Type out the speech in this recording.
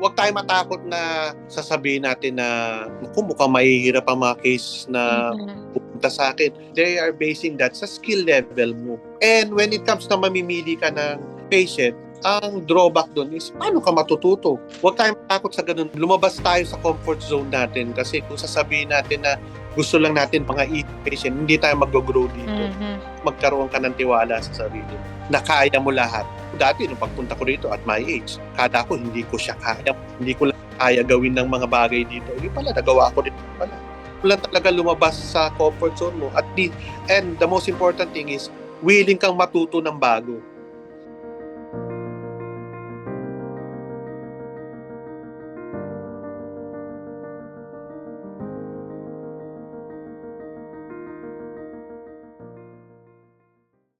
huwag tayo matakot na sasabihin natin na mukhang mahihirap ang mga case na pupunta sa akin. They are basing that sa skill level mo. And when it comes na mamimili ka ng patient, ang drawback doon is paano ka matututo. Huwag tayong matakot sa ganun. Lumabas tayo sa comfort zone natin kasi kung sasabihin natin na gusto lang natin mga patient, hindi tayo mag-grow dito. Magkaroon ka ng tiwala sa sarili na kaya mo lahat. Dati, nung pagpunta ko dito at my age, kada ko hindi ko siya kaya. Hindi ko lang kaya gawin ng mga bagay dito. Hindi pala, nagawa ko dito pala. Wala talaga lumabas sa comfort zone mo. And the most important thing is, willing kang matuto ng bago.